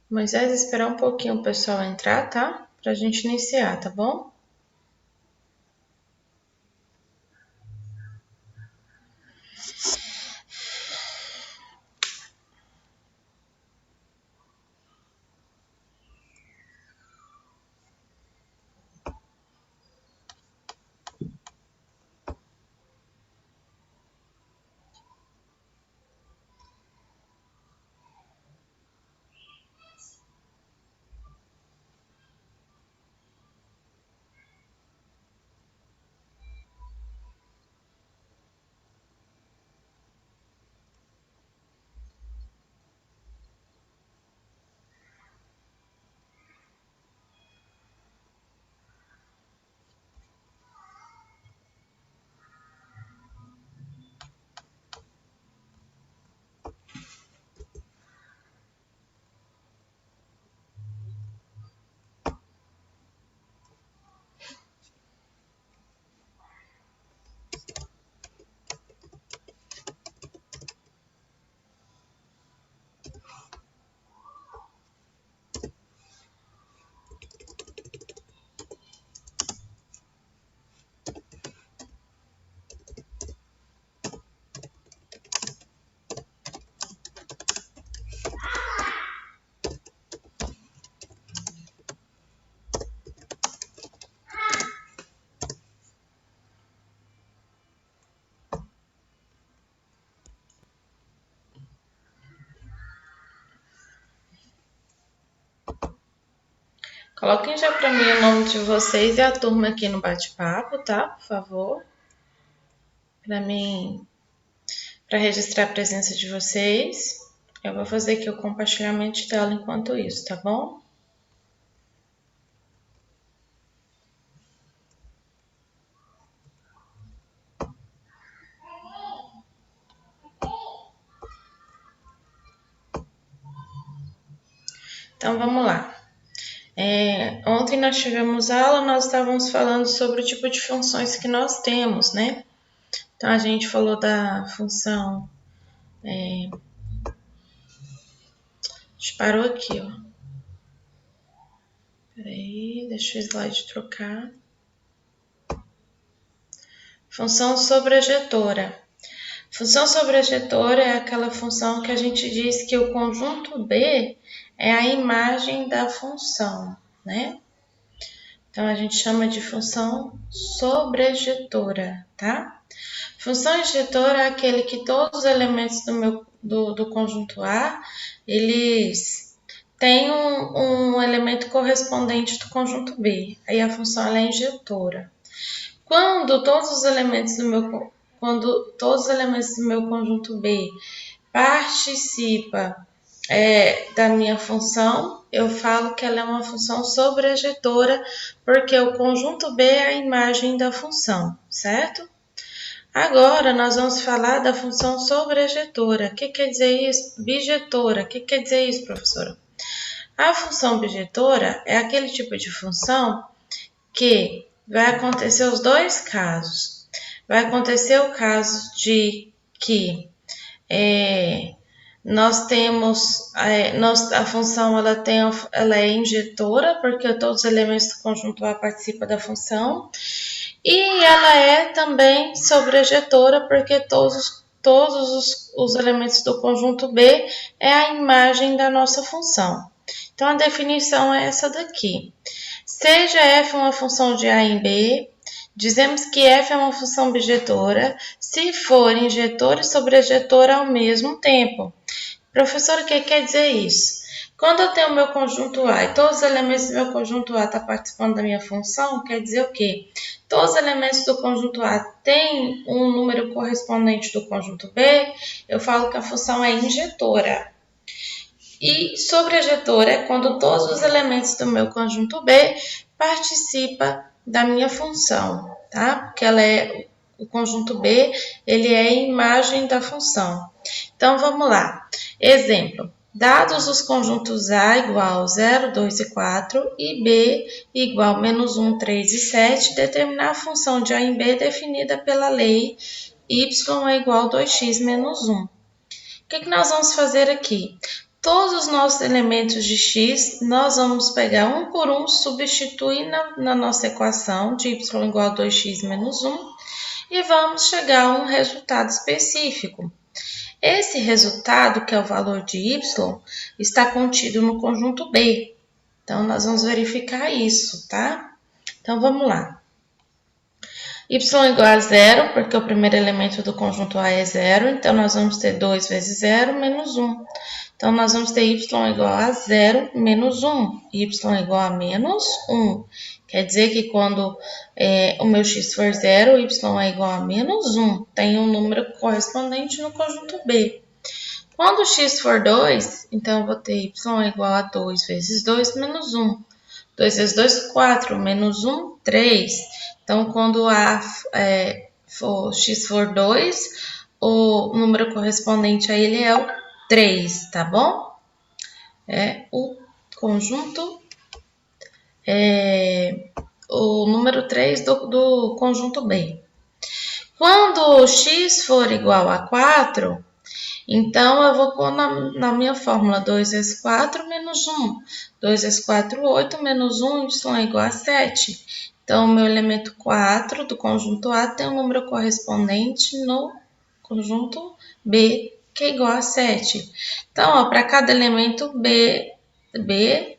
Moisés, esperar um pouquinho o pessoal entrar, tá? Pra gente iniciar, tá bom? Coloquem já pra mim o nome de vocês e a turma aqui no bate-papo, tá? Por favor. Pra mim, pra registrar a presença de vocês. Eu vou fazer aqui o compartilhamento de tela enquanto isso, tá bom? Então, vamos lá. Ontem nós tivemos aula, nós estávamos falando sobre o tipo de funções que nós temos, né? Então, a gente falou da função... A gente parou aqui, ó. Peraí, deixa o slide trocar. Função sobrejetora. Função sobrejetora é aquela função que a gente diz que o conjunto B é a imagem da função, né? Então, a gente chama de função sobrejetora, tá? Função ejetora é aquele que todos os elementos do conjunto A, eles têm um elemento correspondente do conjunto B. Aí a função ela é injetora. Quando todos os elementos do meu conjunto B participam da minha função, eu falo que ela é uma função sobrejetora, porque o conjunto B é a imagem da função, certo? Agora, nós vamos falar da função sobrejetora. O que quer dizer isso? Bijetora. O que quer dizer isso, professora? A função bijetora é aquele tipo de função que vai acontecer os dois casos. Vai acontecer o caso de que nós temos a função ela é injetora, porque todos os elementos do conjunto A participam da função, e ela é também sobrejetora, porque todos os elementos do conjunto B é a imagem da nossa função. Então, a definição é essa daqui. Seja f uma função de A em B, dizemos que f é uma função bijetora se for injetora e sobrejetora ao mesmo tempo. Professor, o que quer dizer isso? Quando eu tenho o meu conjunto A e todos os elementos do meu conjunto A estão participando da minha função, quer dizer o quê? Todos os elementos do conjunto A têm um número correspondente do conjunto B, eu falo que a função é injetora. E sobrejetora é quando todos os elementos do meu conjunto B participam da minha função, tá? Porque o conjunto B, ele é a imagem da função. Então, vamos lá. Exemplo. Dados os conjuntos A igual 0, 2 e 4 e B igual menos 1, 3 e 7, determinar a função de A em B definida pela lei y é igual a 2x menos 1. O que nós vamos fazer aqui? todos os nossos elementos de x, nós vamos pegar um por um, substituir na nossa equação de y igual a 2x menos 1 e vamos chegar a um resultado específico. Esse resultado, que é o valor de y, está contido no conjunto B. Então, nós vamos verificar isso, tá? Então, vamos lá. Y igual a 0, porque o primeiro elemento do conjunto A é 0, então nós vamos ter 2 vezes 0 menos 1. Então, nós vamos ter y igual a 0 menos 1. Y igual a menos 1. Quer dizer que quando o meu x for 0, y é igual a menos 1. Tem um número correspondente no conjunto B. Quando x for 2, então eu vou ter y igual a 2 vezes 2 menos 1. 2 vezes 2, 4. Menos 1, 3. Então, quando x for 2, o número correspondente a ele é o 3, tá bom? É o conjunto, o número 3 do conjunto B. Quando x for igual a 4, então eu vou pôr na minha fórmula 2 vezes 4 menos 1. 2 vezes 4, 8, menos 1, y é igual a 7. Então, o meu elemento 4 do conjunto A tem um número correspondente no conjunto B, que é igual a 7. Então, para cada elemento B,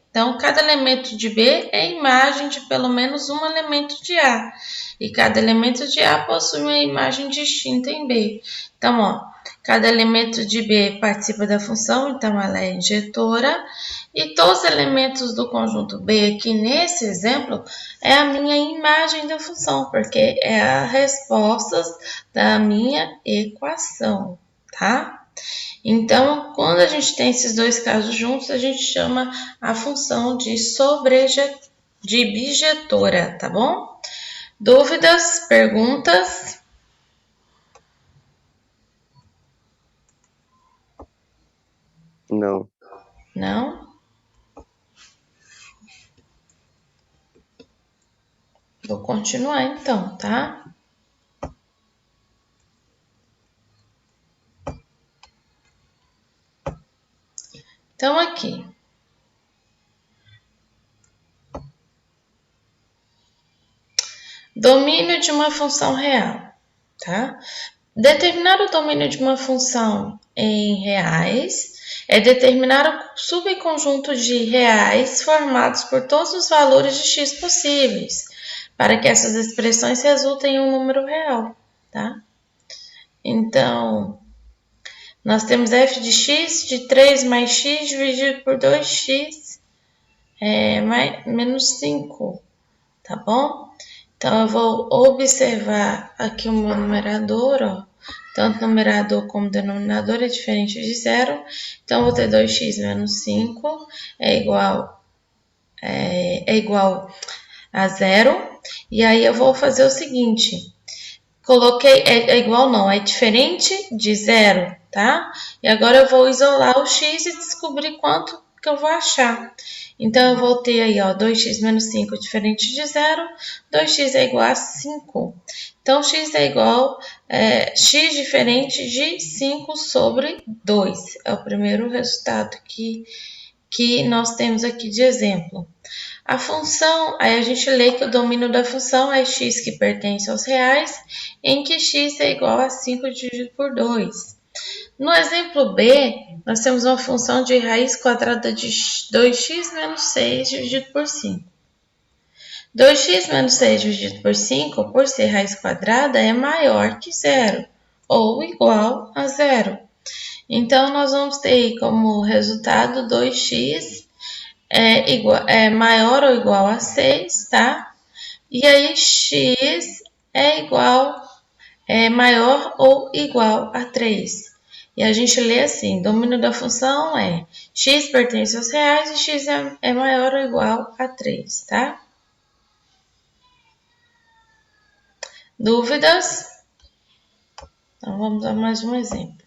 então cada elemento de B é imagem de pelo menos um elemento de A. E cada elemento de A possui uma imagem distinta em B. Então, ó, cada elemento de B participa da função, então ela é injetora. E todos os elementos do conjunto B aqui nesse exemplo é a minha imagem da função, porque é as respostas da minha equação, tá? Então, quando a gente tem esses dois casos juntos, a gente chama a função de bijetora, tá bom? Dúvidas? Perguntas? Não. Não? Vou continuar então, tá? Então, aqui. Domínio de uma função real, tá? Determinar o domínio de uma função em reais é determinar o subconjunto de reais formados por todos os valores de x possíveis, para que essas expressões resultem em um número real, tá? Então, nós temos f de x de 3 mais x dividido por 2x menos 5, tá bom? Então, eu vou observar aqui o meu numerador, ó. Tanto numerador como denominador é diferente de zero. Então, eu vou ter 2x menos 5 é igual a zero. E aí, eu vou fazer o seguinte. Coloquei, é igual não, é diferente de zero, tá? E agora eu vou isolar o x e descobrir quanto que eu vou achar. Então, eu vou ter aí, ó, 2x menos 5 diferente de zero, 2x é igual a 5. Então, x é igual x diferente de 5 sobre 2. É o primeiro resultado que nós temos aqui de exemplo. A função, aí a gente lê que o domínio da função é x que pertence aos reais, em que x é igual a 5 dividido por 2. No exemplo B, nós temos uma função de raiz quadrada de 2x menos 6 dividido por 5. 2x menos 6 dividido por 5, por ser raiz quadrada, é maior que zero, ou igual a zero. Então, nós vamos ter como resultado 2x maior ou igual a 6, tá? E aí, x é maior ou igual a 3. E a gente lê assim, domínio da função é x pertence aos reais e x é maior ou igual a 3, tá? Dúvidas? Então, vamos a mais um exemplo.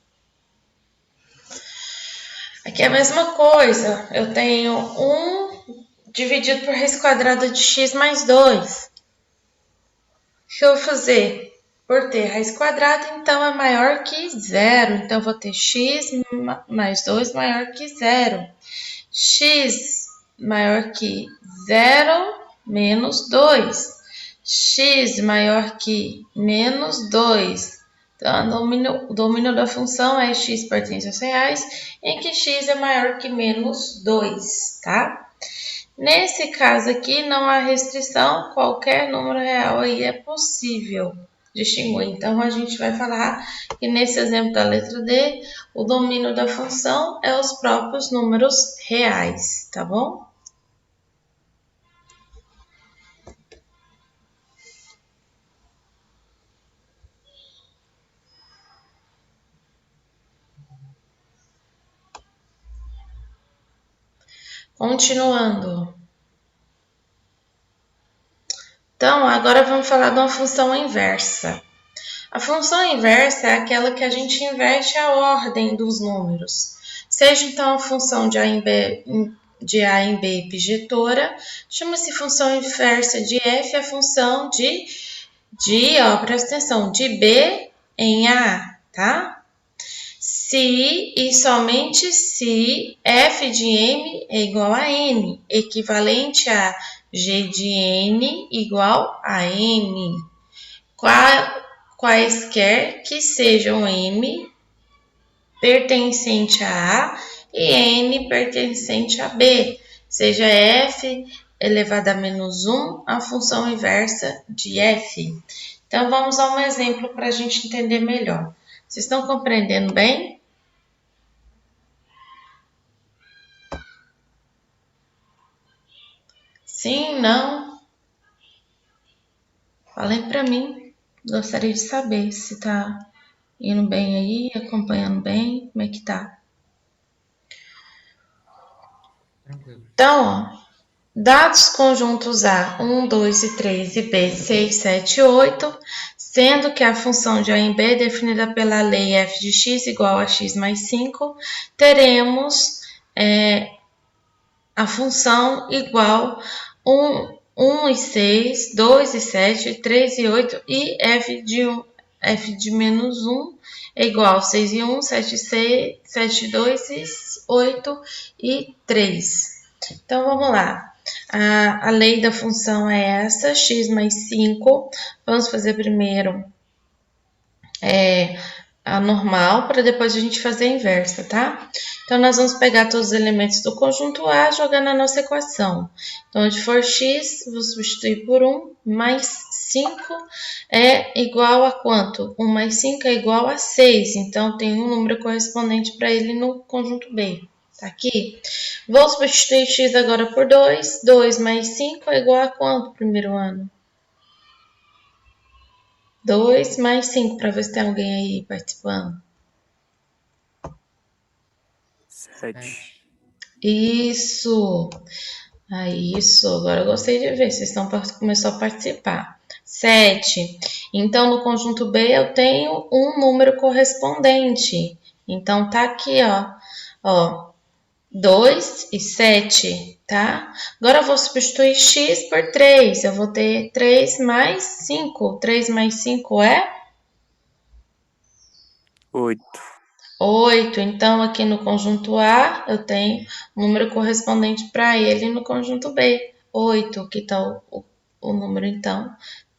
Aqui é a mesma coisa, eu tenho 1 dividido por raiz quadrada de x mais 2. O que eu vou fazer? por ter raiz quadrada, então é maior que zero. Então, eu vou ter x mais 2 maior que zero. X maior que zero menos 2. X maior que menos 2. Então, o domínio da função é x pertence aos reais, em que x é maior que menos 2, tá? Nesse caso aqui, não há restrição, qualquer número real aí é possível distinguir. Então, a gente vai falar que nesse exemplo da letra D, o domínio da função é os próprios números reais, tá bom? Continuando. Então, agora vamos falar de uma função inversa. A função inversa é aquela que a gente inverte a ordem dos números. Seja então a função de A em B epigetora, chama-se função inversa de f a função presta atenção, de B em A, tá? Se e somente se f de m é igual a n, equivalente a g de n igual a n. Quaisquer que sejam m pertencente a A e n pertencente a B, seja f elevado a menos 1 a função inversa de f. Então, vamos a um exemplo para a gente entender melhor. Vocês estão compreendendo bem? Sim, não? Falem para mim. Gostaria de saber se está indo bem aí, acompanhando bem, como é que tá? Tranquilo. Então, ó, dados conjuntos A, 1, 2 e 3 e B, 6, 7 e 8, sendo que a função de A em B é definida pela lei f de x igual a x mais 5, teremos a função igual 1 e 6, 2 e 7, 3 e 8 e f de menos 1 é igual a 6 e 1, 7 e 6, 7 e 2, 8 e 3. Então, vamos lá. A lei da função é essa, x mais 5. Vamos fazer primeiro a normal, para depois a gente fazer a inversa, tá? Então, nós vamos pegar todos os elementos do conjunto A e jogar na nossa equação. Então, onde for x, vou substituir por 1, mais 5 é igual a quanto? 1 mais 5 é igual a 6, então tem um número correspondente para ele no conjunto B. Tá aqui? Vou substituir x agora por 2. 2 mais 5 é igual a quanto, primeiro ano? 2 mais 5, para ver se tem alguém aí participando. 7. Isso. Isso. Agora eu gostei de ver. Vocês começou a participar. 7. Então, no conjunto B, eu tenho um número correspondente. Então, tá aqui, ó. 2 e 7, tá? Agora eu vou substituir x por 3. Eu vou ter 3 mais 5. 3 mais 5 é? 8. 8. Então, aqui no conjunto A, eu tenho um número correspondente para ele no conjunto B. 8, que tá o número, então,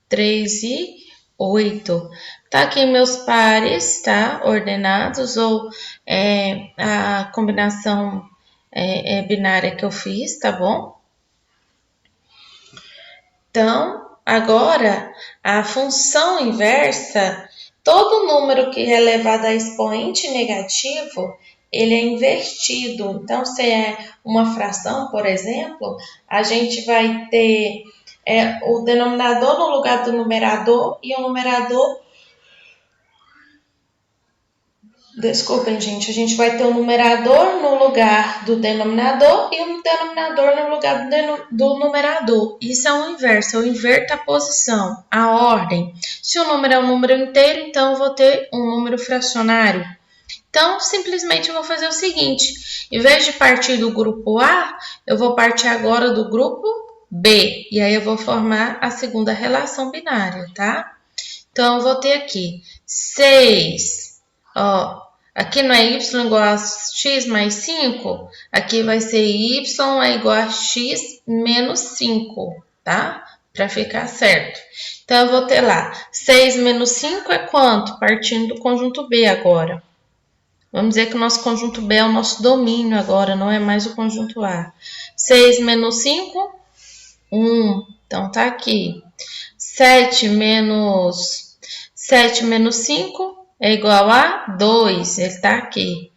3 e 8. Tá aqui meus pares, tá? Ordenados, ou a combinação binária que eu fiz, tá bom? Então, agora, a função inversa, todo número que é elevado a expoente negativo, ele é invertido. Então, se é uma fração, por exemplo, a gente vai ter o denominador no lugar do numerador e o numerador... Desculpem, gente, a gente vai ter o numerador no lugar do denominador e o denominador no lugar do numerador. Isso é o inverso, eu inverto a posição, a ordem. Se o número é um número inteiro, então eu vou ter um número fracionário. Então, simplesmente eu vou fazer o seguinte, em vez de partir do grupo A, eu vou partir agora do grupo B. E aí eu vou formar a segunda relação binária, tá? Então, eu vou ter aqui 6, ó, aqui não é y igual a x mais 5? Aqui vai ser y é igual a x menos 5, tá? Para ficar certo. Então, eu vou ter lá 6 menos 5 é quanto? Partindo do conjunto B agora. Vamos dizer que o nosso conjunto B é o nosso domínio agora, não é mais o conjunto A. 6 menos 5, 1. Então, tá aqui. 7 menos 5 é igual a 2. Ele está aqui.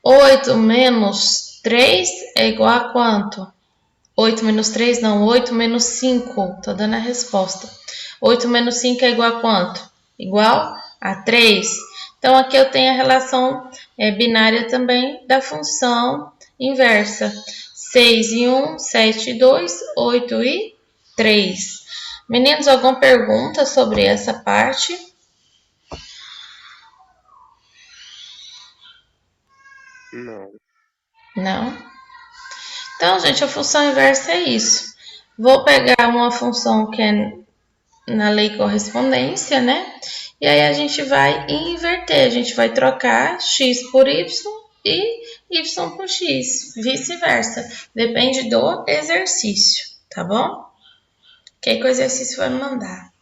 8 menos 3 é igual a quanto? 8 menos 3, não. 8 menos 5. Estou dando a resposta. 8 menos 5 é igual a quanto? Igual a 3. Então, aqui eu tenho a relação binária também da função inversa. 6 e 1, 7 e 2, 8 e 3. Meninos, alguma pergunta sobre essa parte? Não. Não? Então, gente, a função inversa é isso. Vou pegar uma função que é na lei correspondência, né? E aí a gente vai inverter, a gente vai trocar x por y e y por x, vice-versa. Depende do exercício, tá bom? Que o exercício vai mandar.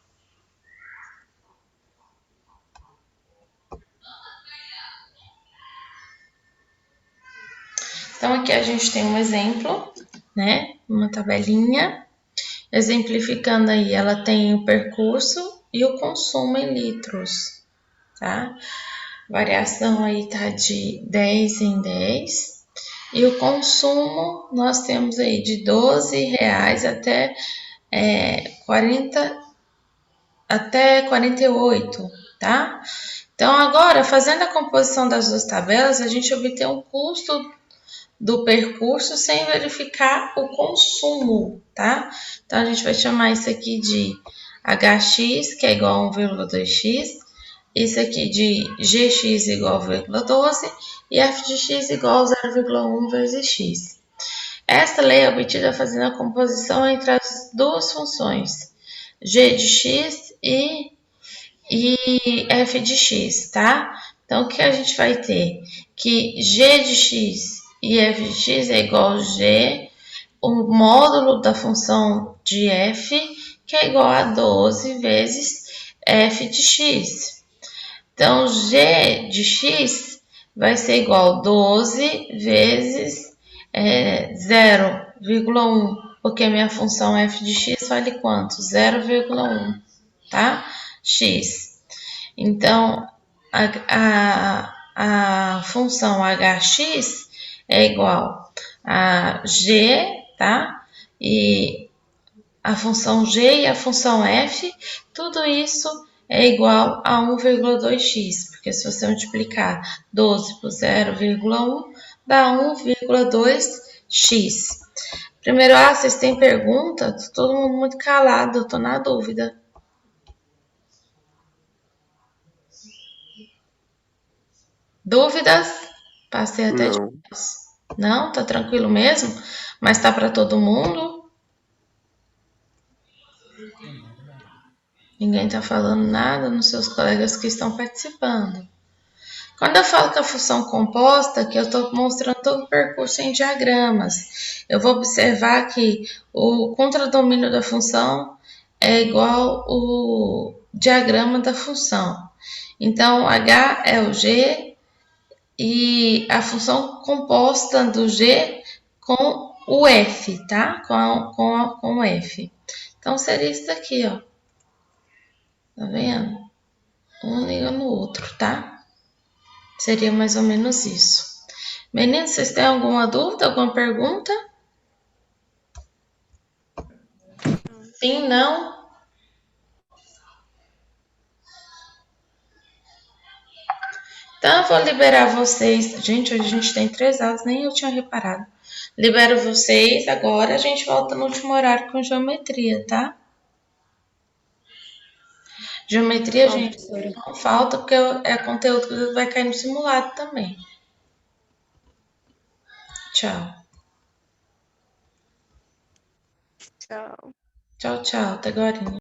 Então, aqui a gente tem um exemplo, né? Uma tabelinha, exemplificando aí, ela tem o percurso e o consumo em litros, tá? Variação aí tá de 10 em 10. E o consumo nós temos aí de R$ 12 até 48, tá? Então, agora, fazendo a composição das duas tabelas, a gente obtém um custo do percurso sem verificar o consumo, tá? Então, a gente vai chamar isso aqui de HX, que é igual a 1,2x, isso aqui de Gx igual a 0,12 e f de x igual a 0,1 vezes x. Esta lei é obtida fazendo a composição entre as duas funções, g de x e f de x, tá? Então, o que a gente vai ter? Que g de x e f de x é igual a g, o módulo da função de f, que é igual a 12 vezes f de x. Então, g de x vai ser igual a 12 vezes 0,1, porque a minha função f de x vale quanto? 0,1, tá? X. Então, a função hx é igual a g, tá? E a função g e a função f, tudo isso é igual a 1,2x, porque se você multiplicar 12 por 0,1, dá 1,2x. Primeiro, vocês têm pergunta? Tô todo mundo muito calado, eu tô na dúvida. Dúvidas? Passei até de Não. Não? Tá tranquilo mesmo? Mas tá para todo mundo? Ninguém tá falando nada nos seus colegas que estão participando. Quando eu falo que a função composta, que eu estou mostrando todo o percurso em diagramas, eu vou observar que o contradomínio da função é igual o diagrama da função. Então, H é o G e a função composta do G com o F, tá? Com o F. Então, seria isso daqui, ó. Tá vendo? Um liga no outro, tá? Seria mais ou menos isso. Meninos, vocês têm alguma dúvida, alguma pergunta? Sim, não? Então, eu vou liberar vocês. Gente, hoje a gente tem 3 aulas, nem eu tinha reparado. Libero vocês, agora a gente volta no último horário com geometria, tá? Geometria, gente, não falta, porque é conteúdo que vai cair no simulado também. Tchau. Tchau. Tchau, tchau. Até agora.